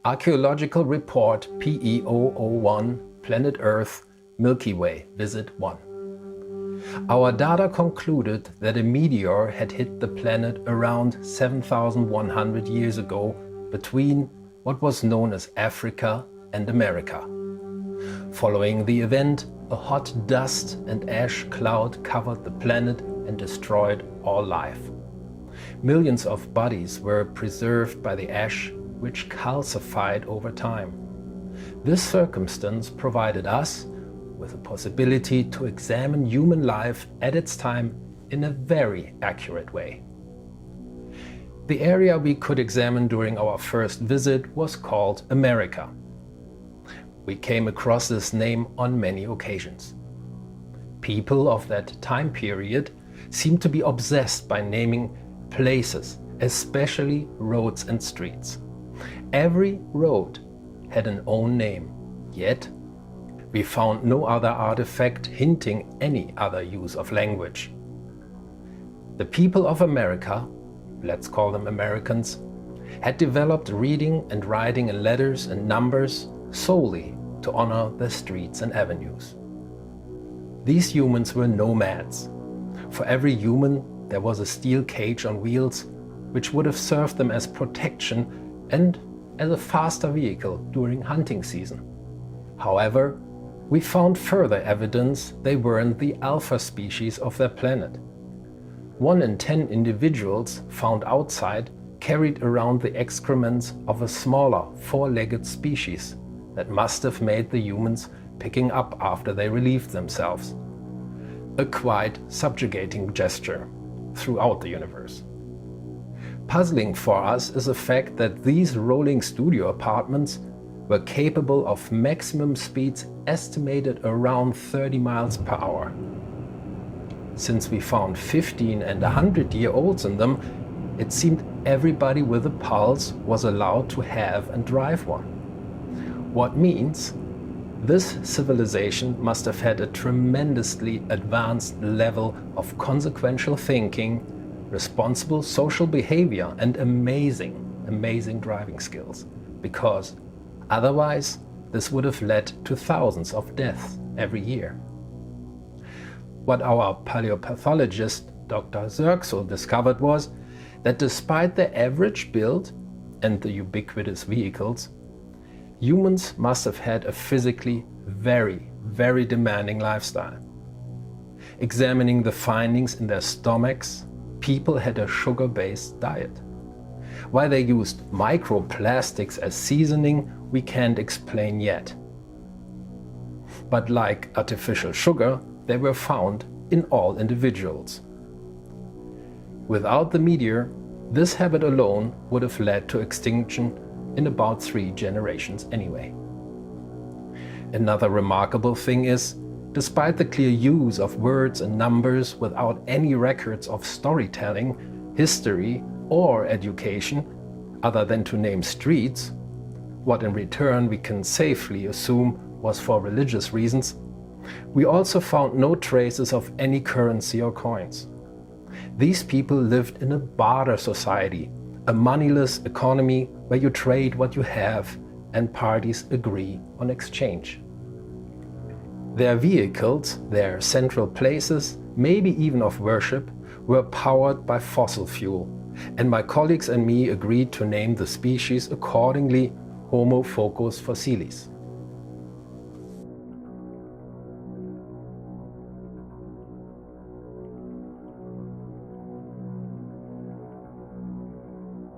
Archaeological Report PE001, Planet Earth, Milky Way, Visit 1. Our data concluded that a meteor had hit the planet around 7,100 years ago between what was known as Africa and America. Following the event, a hot dust and ash cloud covered the planet and destroyed all life. Millions of bodies were preserved by the ash, which calcified over time. This circumstance provided us with the possibility to examine human life at its time in a very accurate way. The area we could examine during our first visit was called America. We came across this name on many occasions. People of that time period seemed to be obsessed by naming places, especially roads and streets. Every road had an own name, yet we found no other artifact hinting any other use of language. The people of America, let's call them Americans, had developed reading and writing in letters and numbers solely to honor their streets and avenues. These humans were nomads. For every human there was a steel cage on wheels, which would have served them as protection and as a faster vehicle during hunting season. However, we found further evidence they weren't the alpha species of their planet. 1 in 10 individuals found outside carried around the excrements of a smaller, four-legged species that must have made the humans picking up after they relieved themselves. A quite subjugating gesture throughout the universe. Puzzling for us is the fact that these rolling studio apartments were capable of maximum speeds estimated around 30 miles per hour. Since we found 15 and 100-year-olds in them, it seemed everybody with a pulse was allowed to have and drive one. What means this civilization must have had a tremendously advanced level of consequential thinking, responsible social behavior, and amazing driving skills, because otherwise this would have led to thousands of deaths every year. What our paleopathologist Dr. Zirksel discovered was that despite their average build and the ubiquitous vehicles, humans must have had a physically very demanding lifestyle. Examining the findings in their stomachs, people had a sugar-based diet. Why they used microplastics as seasoning, we can't explain yet. But like artificial sugar, they were found in all individuals. Without the meteor, this habit alone would have led to extinction in about 3 generations anyway. Another remarkable thing is, despite the clear use of words and numbers without any records of storytelling, history, or education, other than to name streets, what in return we can safely assume was for religious reasons, we also found no traces of any currency or coins. These people lived in a barter society, a moneyless economy where you trade what you have and parties agree on exchange. Their vehicles, their central places, maybe even of worship, were powered by fossil fuel, and my colleagues and me agreed to name the species accordingly Homo focus fossilis.